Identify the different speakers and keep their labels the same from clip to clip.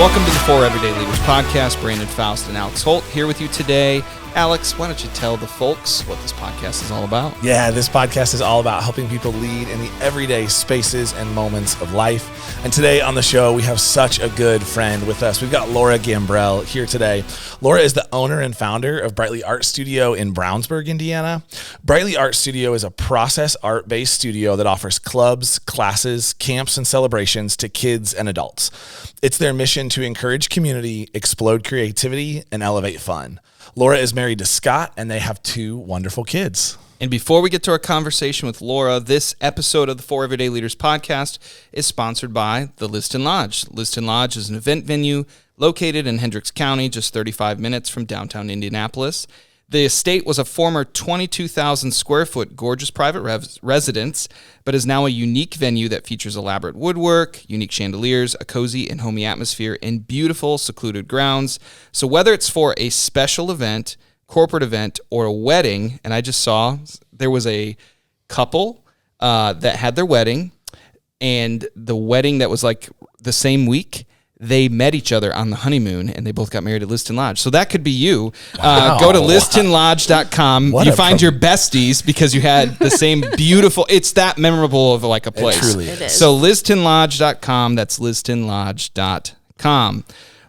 Speaker 1: Welcome to the For Everyday Leaders podcast. Brandon Faust and Alex Holt here with you today. Alex, why don't you tell the folks what this podcast is all about?
Speaker 2: Yeah, this podcast is all about helping people lead in the everyday spaces and moments of life. And today on the show, we have such a good friend with us. We've got Laura Gambrel here today. Laura is the owner and founder of Brightly Art Studio in Brownsburg, Indiana. Brightly Art Studio is a process art-based studio that offers clubs, classes, camps, and celebrations to kids and adults. It's their mission to encourage community, explode creativity, and elevate fun. Laura is married to Scott, and they have two wonderful kids.
Speaker 1: And before we get to our conversation with Laura, this episode of the For Everyday Leaders podcast is sponsored by the Liston Lodge. Liston Lodge is an event venue located in Hendricks County, just 35 minutes from downtown Indianapolis. The estate was a former 22,000 square foot gorgeous private residence, but is now a unique venue that features elaborate woodwork, unique chandeliers, a cozy and homey atmosphere, and beautiful secluded grounds. So whether it's for a special event, corporate event, or a wedding, and I just saw there was a couple that had their wedding, and the wedding that was like the same week, they met each other on the honeymoon, and they both got married at Liston Lodge. So that could be you.
Speaker 2: Wow.
Speaker 1: Go to listonlodge.com. You find your besties because you had the same beautiful, it's that memorable of like a place.
Speaker 2: It truly
Speaker 3: is.
Speaker 1: So listonlodge.com, that's listonlodge.com.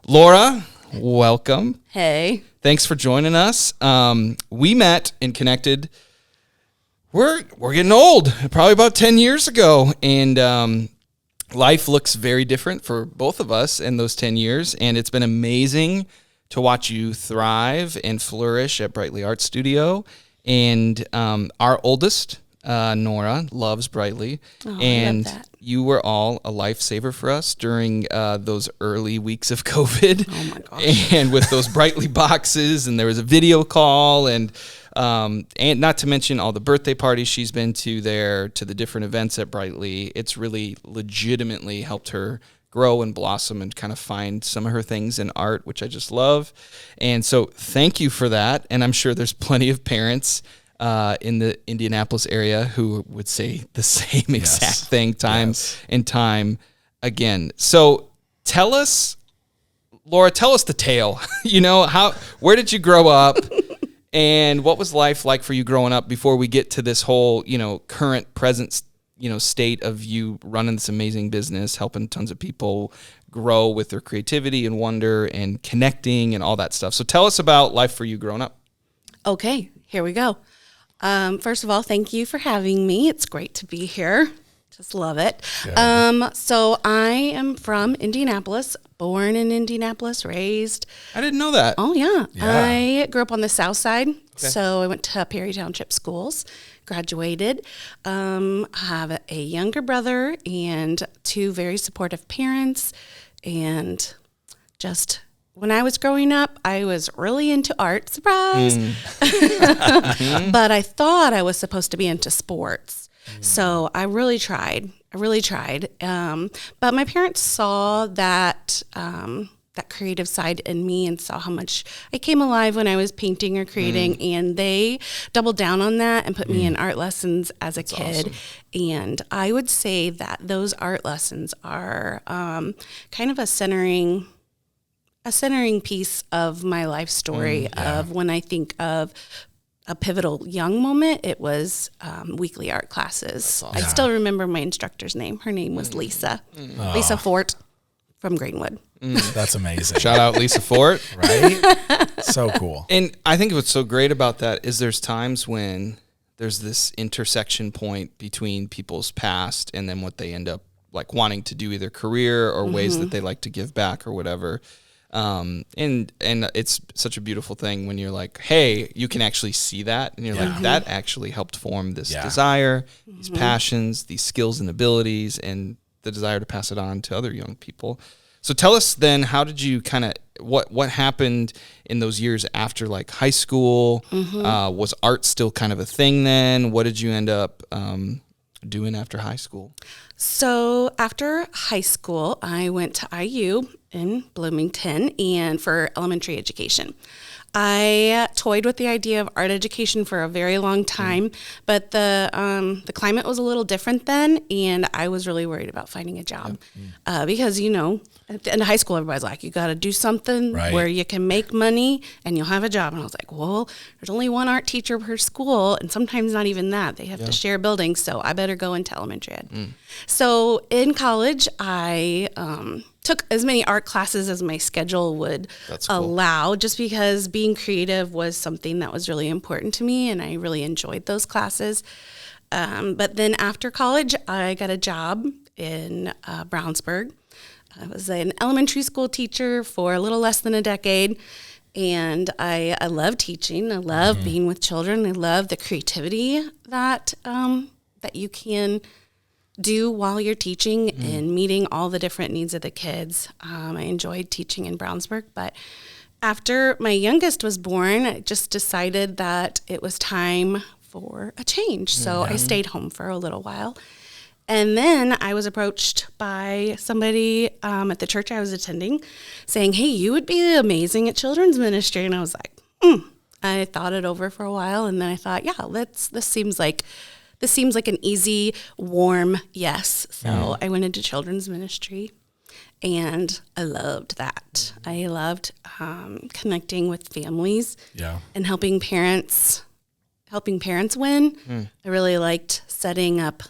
Speaker 1: Laura, welcome.
Speaker 3: Hey.
Speaker 1: Thanks for joining us. We met and connected. We're getting old, probably about 10 years ago, and life looks very different for both of us in those 10 years, and it's been amazing to watch you thrive and flourish at Brightly Art Studio. And our oldest, Nora, loves Brightly, and
Speaker 3: I love that.
Speaker 1: You were all a lifesaver for us during those early weeks of COVID.
Speaker 3: Oh my gosh.
Speaker 1: And with those Brightly boxes, and there was a video call, and not to mention all the birthday parties she's been to there, to the different events at Brightly. It's really legitimately helped her grow and blossom and kind of find some of her things in art, which I just love. And so thank you for that. And I'm sure there's plenty of parents in the Indianapolis area who would say the same exact thing time and time again. So tell us, Laura, tell us the tale. Where did you grow up? And what was life like for you growing up before we get to this whole, current present, state of you running this amazing business, helping tons of people grow with their creativity and wonder and connecting and all that stuff. So tell us about life for you growing up.
Speaker 3: Okay, here we go. First of all, thank you for having me. It's great to be here. Just love it.
Speaker 2: Yeah.
Speaker 3: So I am from Indianapolis, born in Indianapolis, raised.
Speaker 1: I didn't know that.
Speaker 3: Oh, yeah.
Speaker 2: Yeah.
Speaker 3: I grew up on the south side. Okay. So I went to Perry Township schools, graduated. I have a younger brother and two very supportive parents. And just when I was growing up, I was really into art. Surprise. But I thought I was supposed to be into sports. So I really tried. But my parents saw that that creative side in me and saw how much I came alive when I was painting or creating, and they doubled down on that and put me in art lessons as a kid. Awesome. And I would say that those art lessons are kind of a centering piece of my life story of when I think of a pivotal young moment. It was weekly art classes. Awesome. I still remember my instructor's name. Her name was Lisa. Lisa Fort from Greenwood.
Speaker 2: That's amazing.
Speaker 1: Shout out Lisa Fort.
Speaker 2: Right? So cool.
Speaker 1: And I think what's so great about that is there's times when there's this intersection point between people's past and then what they end up like wanting to do, either career or ways that they like to give back or whatever. And it's such a beautiful thing when you're like, hey, you can actually see that. And you're like, that actually helped form this desire, these passions, these skills and abilities, and the desire to pass it on to other young people. So tell us then, how did you kind of, what happened in those years after like high school? Was art still kind of a thing then? What did you end up doing after high school?
Speaker 3: So after high school, I went to IU in Bloomington and for elementary education. I toyed with the idea of art education for a very long time, but the climate was a little different then, and I was really worried about finding a job because, you know, at the end of high school, everybody's like, you got to do something where you can make money and you'll have a job. And I was like, well, there's only one art teacher per school, and sometimes not even that. They have to share buildings, so I better go into elementary ed. So in college, I took as many art classes as my schedule would allow, just because being creative was something that was really important to me, and I really enjoyed those classes. But then after college, I got a job in Brownsburg. I was an elementary school teacher for a little less than a decade, and I love teaching. I love being with children. I love the creativity that that you can do while you're teaching and meeting all the different needs of the kids. I enjoyed teaching in Brownsburg, but after my youngest was born, I just decided that it was time for a change. So I stayed home for a little while. And then I was approached by somebody at the church I was attending saying, hey, you would be amazing at children's ministry. And I was like, I thought it over for a while. And then I thought, yeah, this seems like an easy, warm yes. So I went into children's ministry, and I loved that. I loved connecting with families and helping parents win. I really liked setting up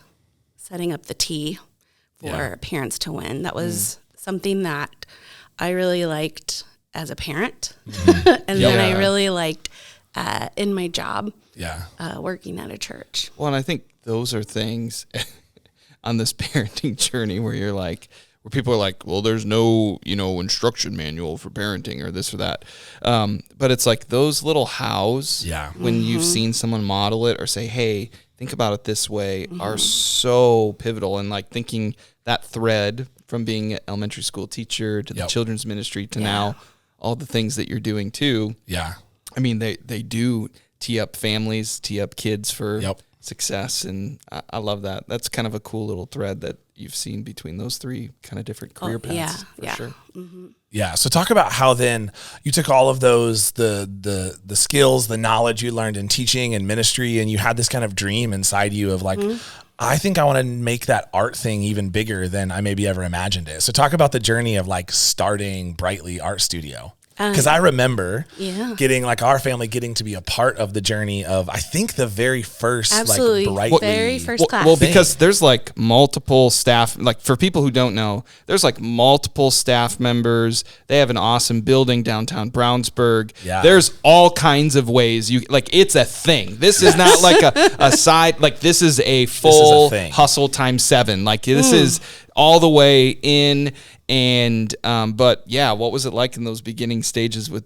Speaker 3: the tee for parents to win. That was something that I really liked as a parent. And then I really liked in my job working at a church.
Speaker 1: Well, and I think those are things on this parenting journey where people are like, well, there's no, instruction manual for parenting or this or that. But it's like those little hows when you've seen someone model it or say, hey, think about it this way, are so pivotal. And like thinking that thread from being an elementary school teacher to the children's ministry to now all the things that you're doing too. Yeah. I mean, they do tee up families, tee up kids for success. And I love that. That's kind of a cool little thread that you've seen between those three kind of different career paths. For sure.
Speaker 2: Yeah. So talk about how then you took all of those, the skills, the knowledge you learned in teaching and ministry, and you had this kind of dream inside you of like, I think I want to make that art thing even bigger than I maybe ever imagined it. So talk about the journey of like starting Brightly Art Studio. Because I remember getting our family getting to be a part of the journey of, I think, the very first Brightly.
Speaker 3: Very first class.
Speaker 1: Well, because there's multiple staff, for people who don't know, there's multiple staff members. They have an awesome building downtown Brownsburg. Yeah. There's all kinds of ways it's a thing. This is not a side, this is a full hustle times 7. This is all the way in. And, but yeah, what was it like in those beginning stages with,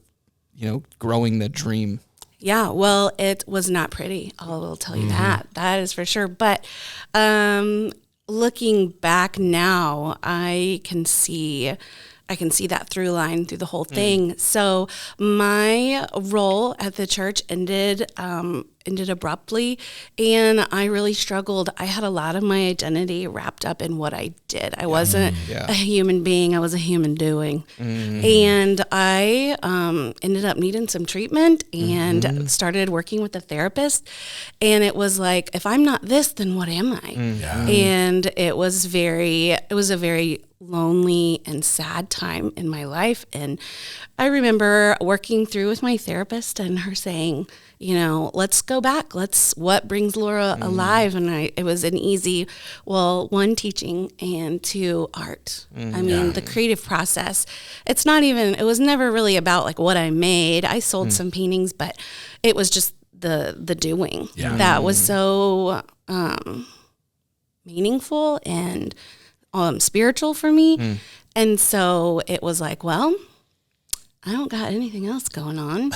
Speaker 1: growing the dream?
Speaker 3: Yeah, well, it was not pretty. I will tell you that is for sure. But, looking back now, I can see that through line through the whole thing. So my role at the church ended abruptly, and I really struggled. I had a lot of my identity wrapped up in what I did. I wasn't a human being. I was a human doing. And I ended up needing some treatment and started working with a therapist. And it was like, if I'm not this, then what am I? And it was a very lonely and sad time in my life. And I remember working through with my therapist and her saying, let's go back. What brings Laura alive? And it was an easy, one, teaching, and 2, art. I mean, the creative process. It was never really about what I made. I sold some paintings, but it was just the doing that was so meaningful and spiritual for me. And so it was like, I don't got anything else going on.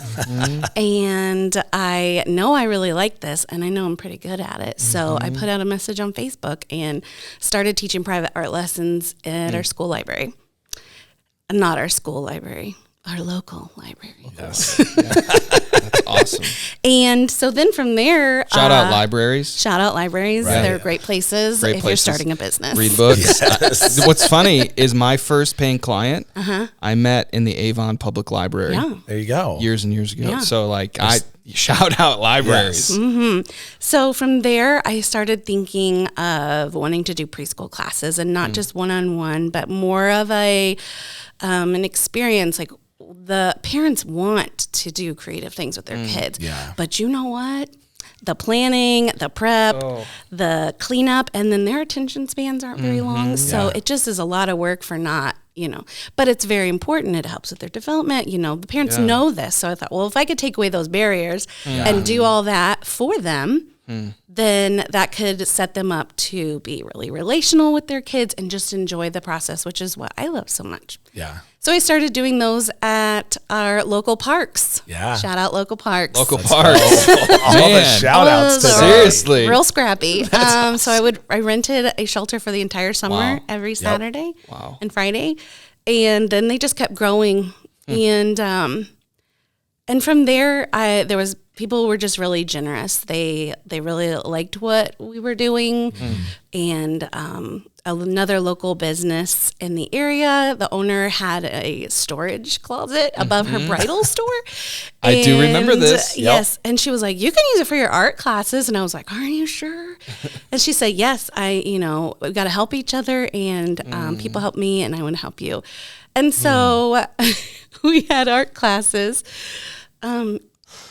Speaker 3: And I know I really like this, and I know I'm pretty good at it. So I put out a message on Facebook and started teaching private art lessons at our school library. Not our school library, our local library.
Speaker 1: Yes. That's awesome.
Speaker 3: And so then from there,
Speaker 1: Shout out libraries.
Speaker 3: Shout out libraries.
Speaker 2: Right.
Speaker 3: They're great places
Speaker 1: Great
Speaker 3: if
Speaker 1: places.
Speaker 3: you're starting a business.
Speaker 1: Read books. What's funny is my first paying client I met in the Avon Public Library
Speaker 3: Yeah.
Speaker 2: There you go.
Speaker 1: years and years ago.
Speaker 3: Yeah.
Speaker 1: So like I shout out libraries.
Speaker 2: Yes.
Speaker 3: So from there, I started thinking of wanting to do preschool classes and not just one-on-one, but more of an experience. Like the parents want to do creative things with their kids, but you know what? The planning, the prep, the cleanup, and then their attention spans aren't very long. So it just is a lot of work for not, but it's very important. It helps with their development. The parents know this. So I thought, well, if I could take away those barriers and do all that for them, then that could set them up to be really relational with their kids and just enjoy the process, which is what I love so much.
Speaker 2: Yeah.
Speaker 3: So I started doing those at our local parks.
Speaker 2: Yeah.
Speaker 3: Shout out local parks.
Speaker 1: Local parks.
Speaker 2: All the
Speaker 1: Man.
Speaker 2: shout outs
Speaker 3: Those
Speaker 2: today.
Speaker 3: are
Speaker 1: Seriously.
Speaker 3: real scrappy. So I rented a shelter for the entire summer
Speaker 1: Wow.
Speaker 3: every Saturday
Speaker 1: Wow.
Speaker 3: and Friday. And then they just kept growing. And from there, there was people were just really generous. They really liked what we were doing, and another local business in the area, the owner had a storage closet above her bridal store.
Speaker 1: I do remember
Speaker 3: And,
Speaker 1: this. Yep.
Speaker 3: Yes, and she was like, "You can use it for your art classes," and I was like, "Are you sure?" And she said, "Yes, we've got to help each other, and people help me, and I want to help you." And so we had art classes.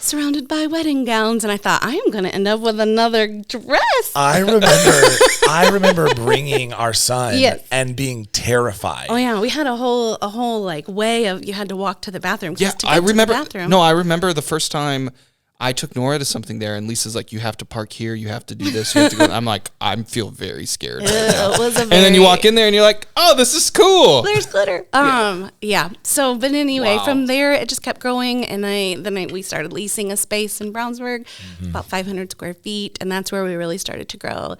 Speaker 3: Surrounded by wedding gowns, and I thought, I am going to end up with another dress.
Speaker 2: I remember bringing our son and being terrified.
Speaker 3: Oh yeah, we had a whole like way of you had to walk to the bathroom.
Speaker 1: Yeah,
Speaker 3: To get
Speaker 1: I remember.
Speaker 3: To the bathroom.
Speaker 1: No, I remember the first time I took Nora to something there, and Lisa's like, "You have to park here. You have to do this. You have to go." I'm like, I feel very scared. Right now.
Speaker 3: It was a
Speaker 1: And then you walk in there, and you're like, "Oh, this is cool."
Speaker 3: There's glitter. Yeah. So, but anyway,
Speaker 1: Wow.
Speaker 3: from there it just kept growing, and we started leasing a space in Brownsburg, about 500 square feet, and that's where we really started to grow.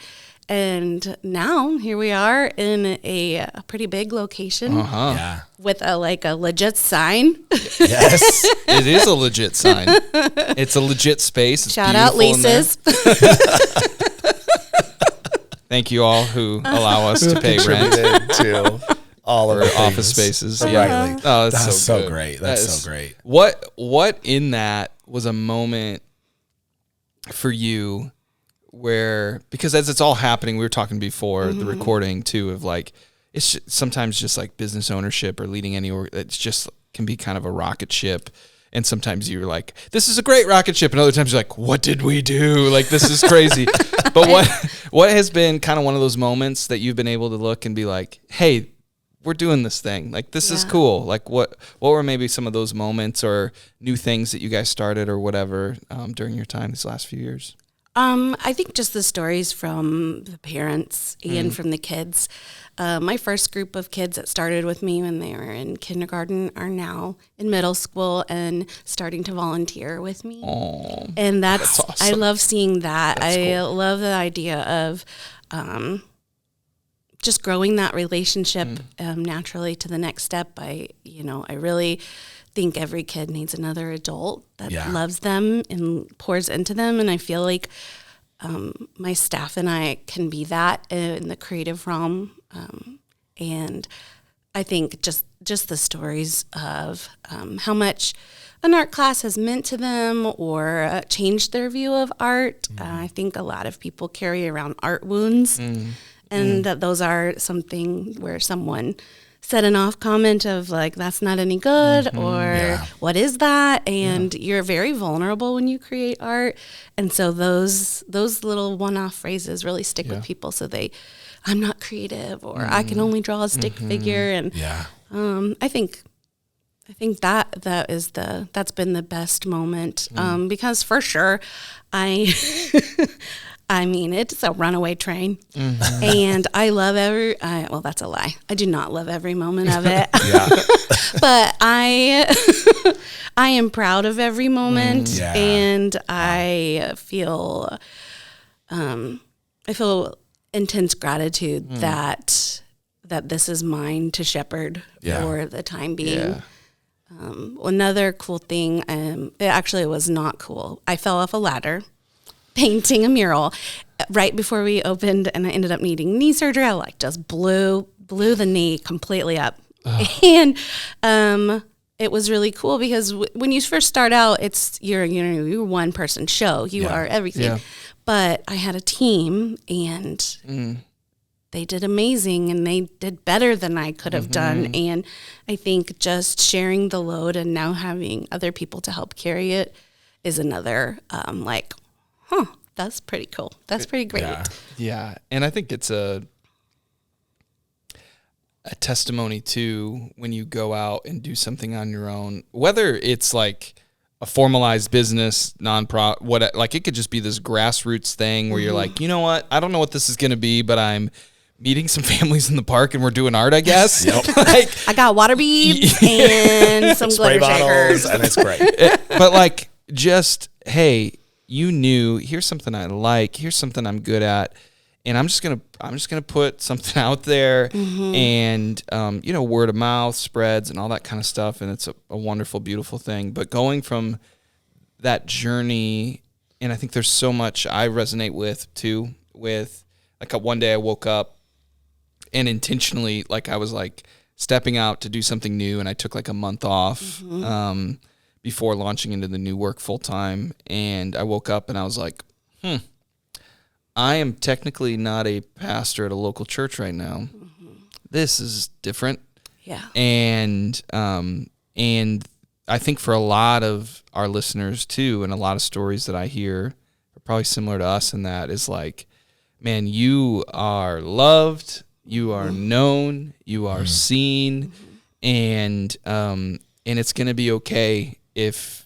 Speaker 3: And now here we are in a pretty big location
Speaker 2: Yeah.
Speaker 3: with a legit sign.
Speaker 2: Yes.
Speaker 1: It is a legit sign. It's a legit space. It's
Speaker 3: Shout out
Speaker 1: beautiful in there.
Speaker 3: leases.
Speaker 1: Thank you all who allow us to pay rent
Speaker 2: Contributed to all of
Speaker 1: for
Speaker 2: the
Speaker 1: office
Speaker 2: things.
Speaker 1: spaces.
Speaker 2: Right.
Speaker 1: Yeah. Oh,
Speaker 2: That's so
Speaker 1: good.
Speaker 2: great.
Speaker 1: That
Speaker 2: That's
Speaker 1: is-
Speaker 2: so great.
Speaker 1: What in that was a moment for you where, because as it's all happening, we were talking before the recording too, of like, it's sometimes just like business ownership or leading it's just can be kind of a rocket ship. And sometimes you're like, this is a great rocket ship. And other times you're like, what did we do? Like, this is crazy. But what has been kind of one of those moments that you've been able to look and be like, hey, we're doing this thing. Like, this is cool. Like, what were maybe some of those moments or new things that you guys started or whatever during your time these last few years?
Speaker 3: I think just the stories from the parents and from the kids. My first group of kids that started with me when they were in kindergarten are now in middle school and starting to volunteer with me.
Speaker 1: Oh,
Speaker 3: And that's
Speaker 1: awesome.
Speaker 3: I love seeing that.
Speaker 1: That's
Speaker 3: I
Speaker 1: cool.
Speaker 3: love the idea of just growing that relationship naturally to the next step. I really think every kid needs another adult that loves them and pours into them. And I feel like my staff and I can be that in the creative realm. And I think just the stories of how much an art class has meant to them or changed their view of art. I think a lot of people carry around art wounds, and that those are something where someone said an off comment of like, that's not any good, or what is that? And you're very vulnerable when you create art. And so those little one-off phrases really stick with people. So I'm not creative, or I can only draw a stick figure. And I think that's been the best moment, because for sure I mean, it's a runaway train, and I love well, that's a lie. I do not love every moment of it, but I am proud of every moment, and I feel intense gratitude that this is mine to shepherd for the time being. Another cool thing, it was not cool. I fell off a ladder painting a mural right before we opened, and I ended up needing knee surgery. I just blew the knee completely up. And it was really cool because when you first start out, you're one person show. You are everything. Yeah. But I had a team, and they did amazing, and they did better than I could have done. And I think just sharing the load and now having other people to help carry it is another that's pretty cool. That's pretty great.
Speaker 1: Yeah. And I think it's a testimony too when you go out and do something on your own, whether it's like a formalized business, nonprofit, like it could just be this grassroots thing where you're like, you know what? I don't know what this is going to be, but I'm meeting some families in the park and we're doing art, I guess.
Speaker 3: I got water beads and some
Speaker 2: spray
Speaker 3: glitter
Speaker 2: bottles,
Speaker 3: shakers.
Speaker 2: and it's great.
Speaker 1: But just, hey, here's something I like, here's something I'm good at, and I'm just gonna put something out there, and word of mouth spreads and all that kind of stuff, and it's a wonderful, beautiful thing. But going from that journey, and I think there's so much I resonate with too. With one day I woke up and intentionally I was stepping out to do something new, and I took a month off. Before launching into the new work full time. And I woke up and I was like, I am technically not a pastor at a local church right now. This is different.
Speaker 3: Yeah.
Speaker 1: And I think for a lot of our listeners too, and a lot of stories that I hear are probably similar to us, in that is man, you are loved, you are known, you are seen, and it's going to be okay if,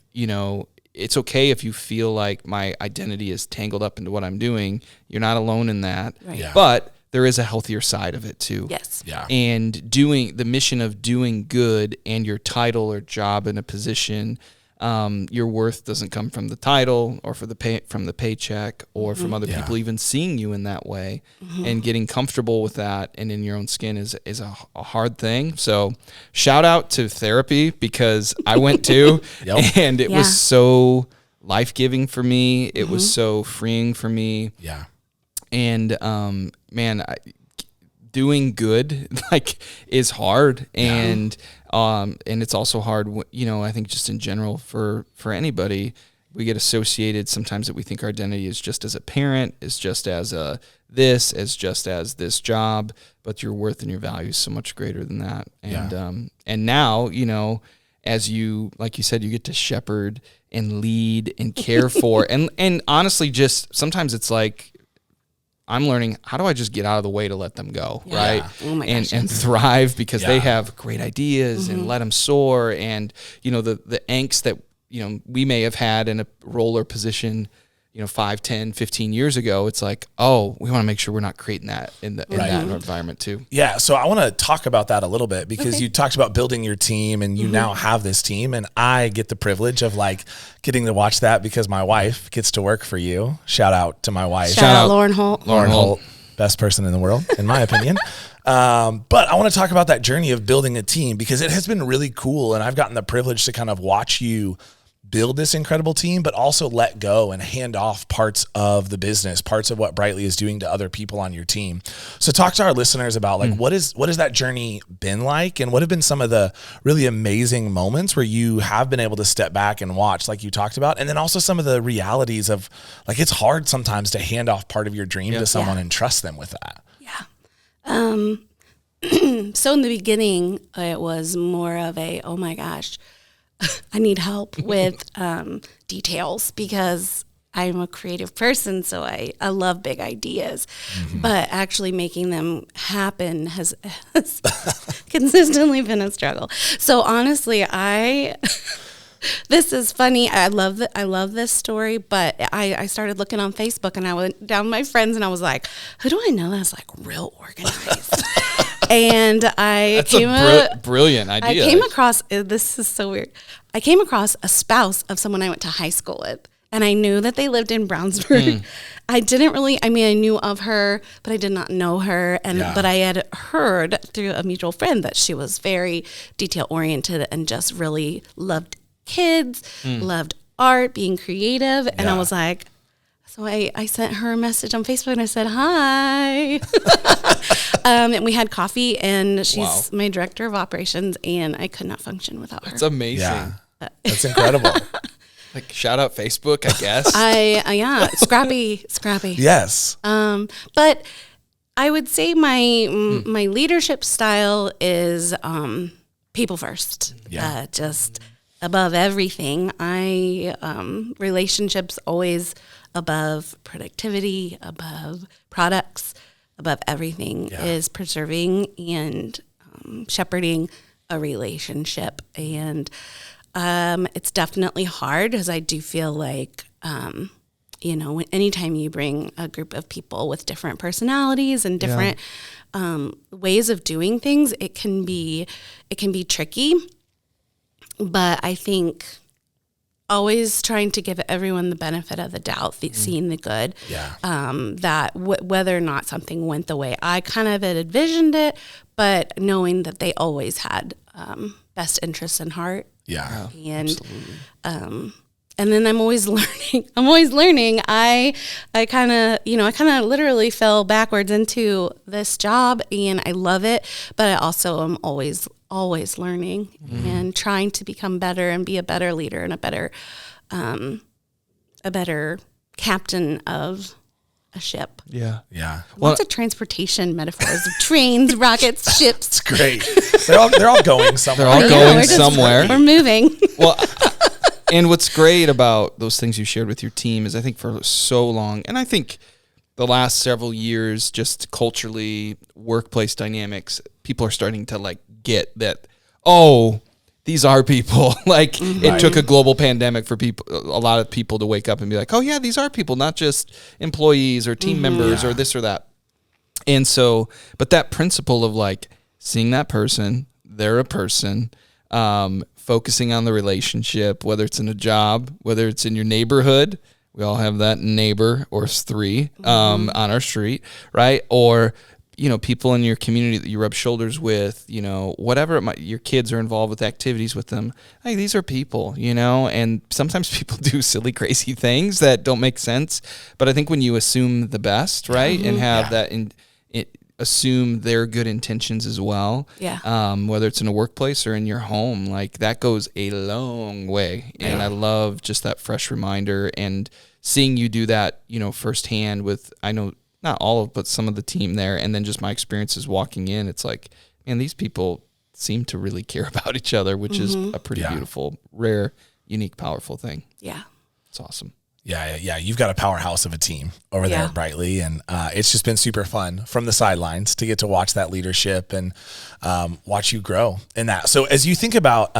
Speaker 1: it's okay if you feel like my identity is tangled up into what I'm doing. You're not alone in that.
Speaker 3: Right. Yeah.
Speaker 1: But there is a healthier side of it too.
Speaker 3: Yes.
Speaker 2: Yeah.
Speaker 1: And doing the mission of doing good and your title or job in a position, your worth doesn't come from the title or from the paycheck or from other people even seeing you in that way, and getting comfortable with that and in your own skin is a hard thing. So shout out to therapy, because I went to, and it was so life-giving for me. It was so freeing for me.
Speaker 2: Yeah.
Speaker 1: And, doing good is hard, and it's also hard, I think just in general for anybody. We get associated sometimes that we think our identity is just as a parent, is just as just as this job, but your worth and your value is so much greater than that. And now, as you, like you said, you get to shepherd and lead and care for, and honestly, just sometimes it's I'm learning, how do I just get out of the way to let them go, right?
Speaker 3: Oh my gosh,
Speaker 1: and thrive, because they have great ideas, and let them soar. And, the angst that, we may have had in a role or position, 5, 10, 15 years ago, it's we want to make sure we're not creating that in that environment too.
Speaker 2: Yeah. So I want to talk about that a little bit, because you talked about building your team, and you now have this team, and I get the privilege of getting to watch that, because my wife gets to work for you. Shout out to my wife.
Speaker 3: Shout out Lauren Holt.
Speaker 2: Lauren Holt, best person in the world, in my opinion. But I want to talk about that journey of building a team, because it has been really cool. And I've gotten the privilege to kind of watch you build this incredible team, but also let go and hand off parts of the business, parts of what Brightly is doing to other people on your team. So talk to our listeners about what has that journey been like, and what have been some of the really amazing moments where you have been able to step back and watch, like you talked about, and then also some of the realities of it's hard sometimes to hand off part of your dream to someone and trust them with that.
Speaker 3: Yeah. So in the beginning, it was more of a, oh my gosh, I need help with details, because I'm a creative person, so I love big ideas. But actually making them happen has consistently been a struggle. So honestly, this is funny. I love this story, but I started looking on Facebook, and I went down to my friends, and I was like, who do I know that's real organized? And
Speaker 1: that's a brilliant idea.
Speaker 3: I came across, this is so weird. I came across a spouse of someone I went to high school with. And I knew that they lived in Brownsburg. I didn't really, I knew of her, but I did not know her. But I had heard through a mutual friend that she was very detail oriented and just really loved kids, loved art, being creative. And I was like, so I sent her a message on Facebook and I said, hi. And we had coffee, and she's my director of operations, and I could not function without her.
Speaker 1: That's amazing.
Speaker 2: Yeah. That's incredible.
Speaker 1: Like, shout out Facebook, I guess.
Speaker 3: Yeah, scrappy.
Speaker 2: Yes.
Speaker 3: But I would say my leadership style is people first.
Speaker 2: Yeah.
Speaker 3: Just above everything. Relationships always above productivity, above products, above everything is preserving and shepherding a relationship. And it's definitely hard, because I do feel like, anytime you bring a group of people with different personalities and different ways of doing things, it can be tricky. But I think always trying to give everyone the benefit of the doubt, seeing the good, that whether or not something went the way I kind of had envisioned it, but knowing that they always had best interests in heart.
Speaker 2: Yeah.
Speaker 3: And and then I'm always learning. I kind of literally fell backwards into this job, and I love it, but I also am always learning and trying to become better and be a better leader and a better captain of a ship.
Speaker 1: Yeah.
Speaker 2: Yeah.
Speaker 3: Lots of transportation metaphors of trains, rockets, ships.
Speaker 2: It's great. They're all going somewhere.
Speaker 1: They're all going somewhere.
Speaker 3: We're moving.
Speaker 1: Well, and what's great about those things you shared with your team is, I think for so long, and I think the last several years, just culturally, workplace dynamics, people are starting to like get that, these are people. Like, it took a global pandemic for a lot of people to wake up and be like, oh yeah, these are people, not just employees or team members or this or that. And so, but that principle of like seeing that person, they're a person, focusing on the relationship, whether it's in a job, whether it's in your neighborhood, we all have that neighbor or three on our street, right? Or, people in your community that you rub shoulders with, whatever your kids are involved with activities with them. Hey, these are people, and sometimes people do silly, crazy things that don't make sense. But I think when you assume the best, right, and have that assume their good intentions as well. Yeah. Whether it's in a workplace or in your home, like that goes a long way. And I love just that fresh reminder and seeing you do that, firsthand with, I know not all of, but some of the team there. And then just my experiences walking in, it's like, man, these people seem to really care about each other, which is a pretty beautiful, rare, unique, powerful thing. Yeah. It's awesome.
Speaker 2: Yeah. You've got a powerhouse of a team over there at Brightly, and it's just been super fun from the sidelines to get to watch that leadership and watch you grow in that. So as you think about,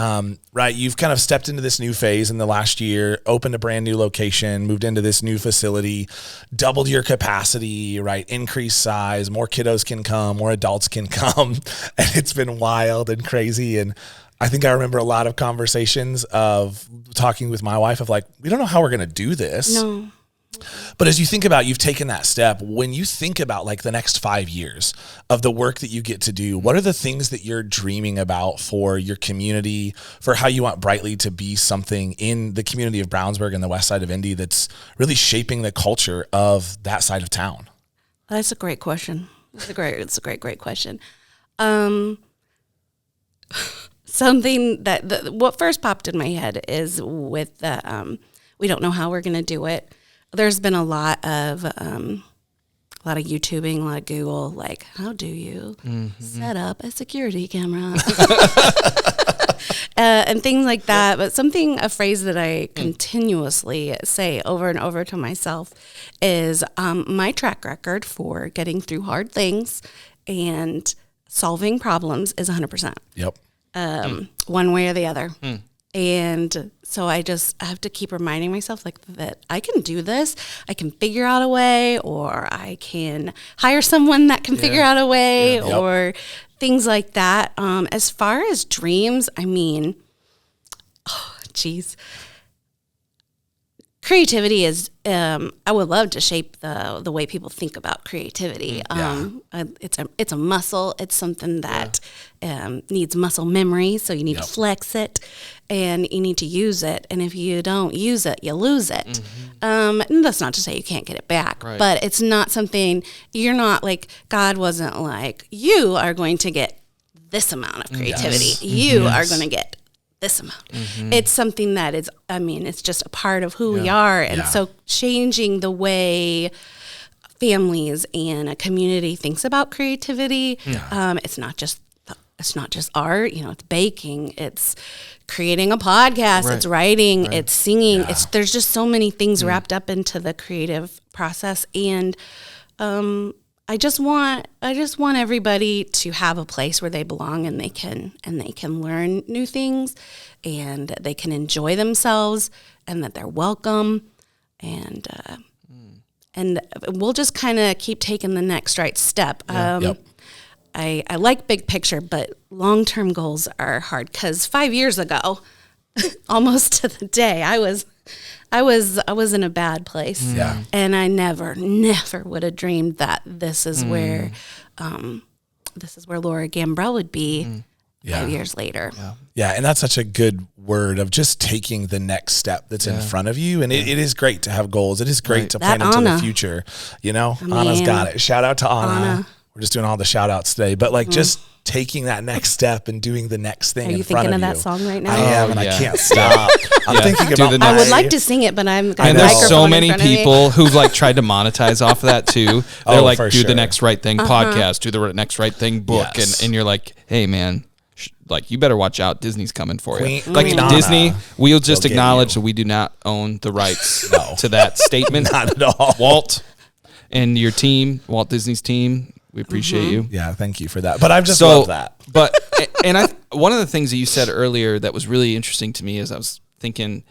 Speaker 2: you've kind of stepped into this new phase in the last year, opened a brand new location, moved into this new facility, doubled your capacity, right? Increased size, more kiddos can come, more adults can come, and it's been wild and crazy. And I think I remember a lot of conversations of talking with my wife of like, we don't know how we're going to do this. No. But as you think about, you've taken that step, when you think about like the next 5 years of the work that you get to do, what are the things that you're dreaming about for your community, for how you want Brightly to be something in the community of Brownsburg and the west side of Indy that's really shaping the culture of that side of town?
Speaker 3: That's a great question. It's a great question. Something that what first popped in my head is with the we don't know how we're going to do it. There's been a lot of YouTubing, a lot of Google, like how do you set up a security camera and things like that. But a phrase that I continuously say over and over to myself is my track record for getting through hard things and solving problems is 100%.
Speaker 2: Yep.
Speaker 3: One way or the other. And so I have to keep reminding myself like that I can do this. I can figure out a way, or I can hire someone that can figure out a way, or things like that. As far as dreams, creativity is, I would love to shape the way people think about creativity. It's a muscle. It's something that needs muscle memory. So you need to flex it and you need to use it. And if you don't use it, you lose it. And that's not to say you can't get it back, but it's not something, you're not like, God wasn't like, you are going to get this amount of creativity. You are going to get this amount. It's something that is, it's just a part of who we are. And so changing the way families and a community thinks about creativity, it's not just art, it's baking, it's creating a podcast, it's writing, it's singing. There's just so many things wrapped up into the creative process. And, I just want everybody to have a place where they belong and they can learn new things and they can enjoy themselves and that they're welcome and we'll just kind of keep taking the next right step. I like big picture, but long-term goals are hard because 5 years ago, almost to the day, I was in a bad place, and I never would have dreamed that this is where Laura Gambrel would be 5 years later.
Speaker 2: Yeah, and that's such a good word of just taking the next step that's in front of you. And it is great to have goals. It is great to plan into the future. Anna's got it. Shout out to Anna. We're just doing all the shout outs today, but just taking that next step and doing the next thing in front of you.
Speaker 3: Are you thinking of that song right now?
Speaker 2: I am, and I can't stop. I'm thinking about
Speaker 3: I would like to sing it, but I'm got
Speaker 1: and
Speaker 3: a
Speaker 1: there's
Speaker 3: microphone
Speaker 1: so
Speaker 3: in
Speaker 1: many
Speaker 3: front of me.
Speaker 1: people who've tried to monetize off of that too. They're like, do the next right thing podcast, do the next right thing book, and you're like, hey man, you better watch out. Disney's coming for you. Disney, we'll just acknowledge that we do not own the rights to that statement.
Speaker 2: Not at all.
Speaker 1: Walt and your team, Walt Disney's team. We appreciate you.
Speaker 2: Yeah, thank you for that. But I just love that.
Speaker 1: But one of the things that you said earlier that was really interesting to me as I was thinking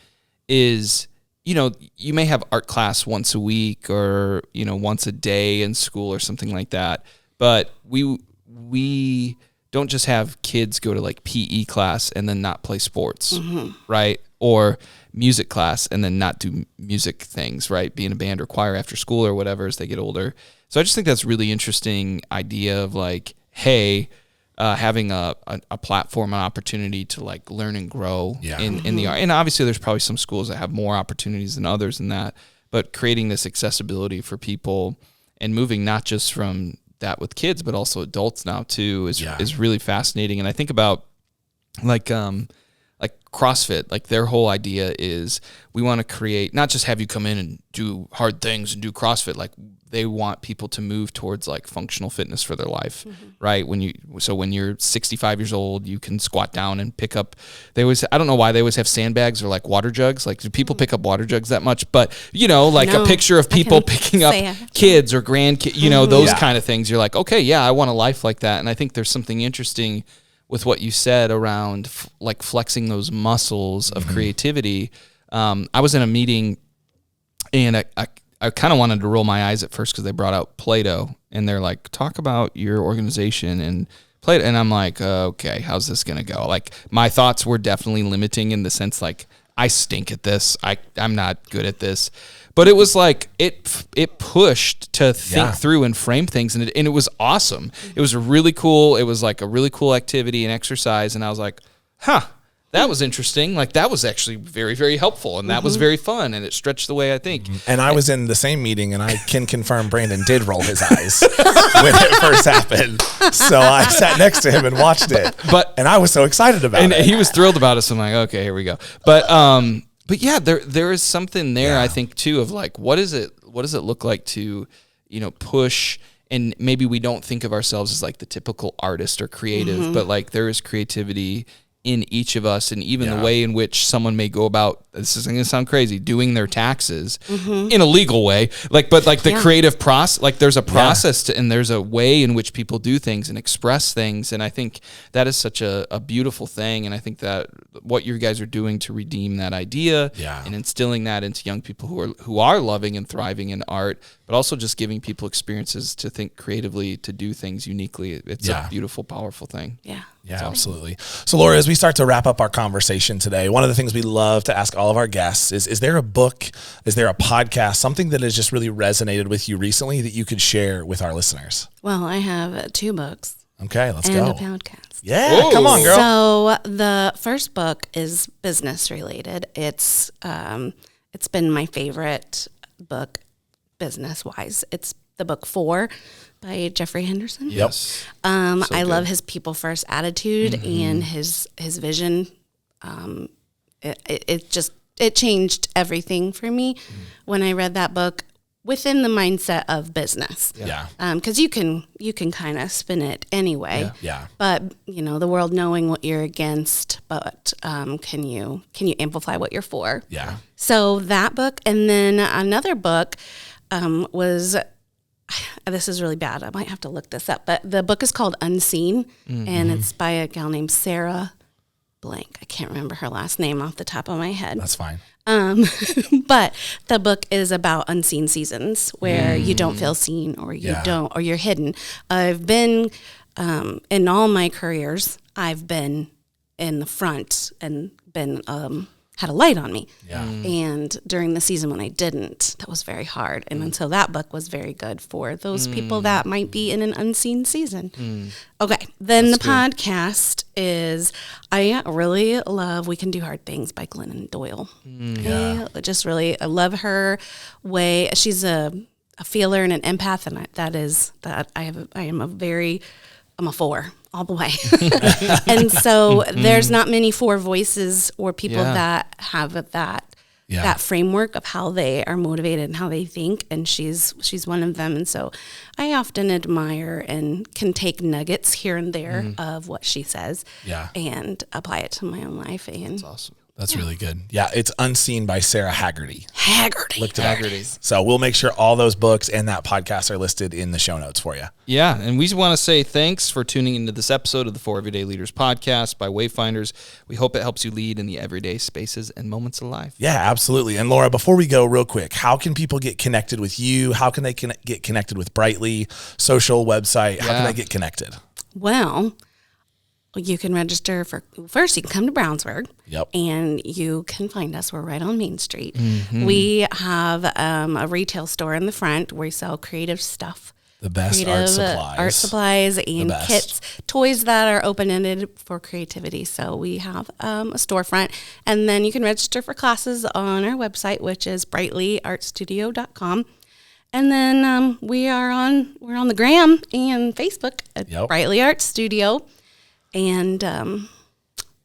Speaker 1: is, you may have art class once a week or, once a day in school or something like that. But we don't just have kids go to PE class and then not play sports, right? Or music class and then not do music things, right? Be in a band or choir after school or whatever as they get older. So I just think that's a really interesting idea of hey, having a platform, an opportunity to learn and grow in the art. And obviously there's probably some schools that have more opportunities than others in that, but creating this accessibility for people and moving not just from that with kids, but also adults now too is really fascinating. And I think about CrossFit, their whole idea is we want to create, not just have you come in and do hard things and do CrossFit, they want people to move towards functional fitness for their life, right? When you're 65 years old, you can squat down and pick up. I don't know why they always have sandbags or water jugs. Do people pick up water jugs that much? But a picture of people picking up kids or grandkids, those kind of things. You're okay, yeah, I want a life like that. And I think there's something interesting with what you said around flexing those muscles of creativity. I was in a meeting and I kind of wanted to roll my eyes at first because they brought out Play-Doh and they're talk about your organization and Play-Doh. And I'm okay, how's this going to go? My thoughts were definitely limiting in the sense I stink at this. I'm not good at this. But it was it pushed to think through and frame things. And it was awesome. It was really cool. It was a really cool activity and exercise. And I was that was interesting. That was actually very, very helpful. And that was very fun. And it stretched the way I think.
Speaker 2: And I was in the same meeting and I can confirm Brandon did roll his eyes when it first happened. So I sat next to him and watched it. And I was so excited about it.
Speaker 1: And he was thrilled about it. So I'm okay, here we go. But yeah, there is something there, I think, too, of what does it look like to, push, and maybe we don't think of ourselves as the typical artist or creative, but there is creativity in each of us, and even the way in which someone may go about, this is going to sound crazy, doing their taxes in a legal way, the creative process, there's a process to, and there's a way in which people do things and express things. And I think that is such a beautiful thing. And I think that what you guys are doing to redeem that idea and instilling that into young people who are loving and thriving in art, but also just giving people experiences to think creatively, to do things uniquely. It's a beautiful, powerful thing.
Speaker 3: Yeah.
Speaker 2: Yeah, absolutely. So Laura, as we start to wrap up our conversation today, one of the things we love to ask all of our guests is there a book, is there a podcast, something that has just really resonated with you recently that you could share with our listeners?
Speaker 3: Well, I have 2 books.
Speaker 2: Okay, let's
Speaker 3: and
Speaker 2: go.
Speaker 3: a podcast.
Speaker 2: Yeah, Whoa. Come on, girl.
Speaker 3: So the first book is business related. It's been my favorite book business wise. It's the book 4 by Jeffrey Henderson.
Speaker 2: Yes.
Speaker 3: I love his people first attitude and his vision. It changed everything for me when I read that book within the mindset of business.
Speaker 2: Yeah.
Speaker 3: Because you can kind of spin it anyway.
Speaker 2: Yeah.
Speaker 3: But the world knowing what you're against, but can you amplify what you're for?
Speaker 2: Yeah.
Speaker 3: So that book, and then another book was. This is really bad. I might have to look this up. But the book is called Unseen, and it's by a gal named Sarah Blank. I can't remember her last name off the top of my head.
Speaker 2: That's fine.
Speaker 3: But the book is about unseen seasons where you don't feel seen or or you're hidden. I've been, in all my careers, I've been in the front and been, had a light on me.
Speaker 2: Yeah.
Speaker 3: And during the season when I didn't, that was very hard. And so that book was very good for those people that might be in an unseen season. Okay. Then That's the good. Podcast is, I really love We Can Do Hard Things by Glennon Doyle. I love her way. She's a feeler and an empath. And I'm a 4 all the way. And so there's not many 4 voices or people that have that framework of how they are motivated and how they think. And she's one of them. And so I often admire and can take nuggets here and there of what she says and apply it to my own life. And
Speaker 1: that's awesome.
Speaker 2: That's really good. Yeah, it's Unseen by Sarah Haggerty. Looked it up. So we'll make sure all those books and that podcast are listed in the show notes for you.
Speaker 1: Yeah, and we want to say thanks for tuning into this episode of the 4 Everyday Leaders podcast by Wayfinders. We hope it helps you lead in the everyday spaces and moments of life.
Speaker 2: Yeah, absolutely. And Laura, before we go real quick, how can people get connected with you? How can they get connected with Brightly, social, website? How can they get connected?
Speaker 3: Well, you can register first you can come to Brownsburg.
Speaker 2: Yep.
Speaker 3: And you can find us. We're right on Main Street. We have a retail store in the front where we sell creative stuff.
Speaker 2: The best art
Speaker 3: supplies and kits, toys that are open-ended for creativity. So we have a storefront. And then you can register for classes on our website, which is brightlyartstudio.com. And then we're on the Gram and Facebook at Brightly Art Studio. And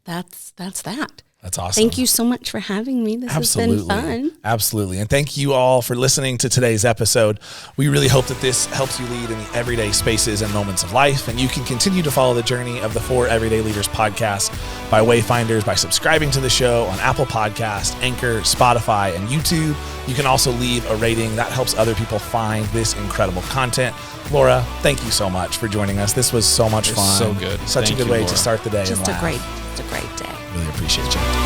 Speaker 3: that's that.
Speaker 2: That's awesome.
Speaker 3: Thank you so much for having me. This has been fun.
Speaker 2: Absolutely. And thank you all for listening to today's episode. We really hope that this helps you lead in the everyday spaces and moments of life. And you can continue to follow the journey of the 4 Everyday Leaders podcast by Wayfinders by subscribing to the show on Apple Podcasts, Anchor, Spotify, and YouTube. You can also leave a rating. That helps other people find this incredible content. Laura, thank you so much for joining us. This was so much fun.
Speaker 1: So good.
Speaker 2: Such a good way to start the day.
Speaker 3: Just a great day.
Speaker 2: Really appreciate you.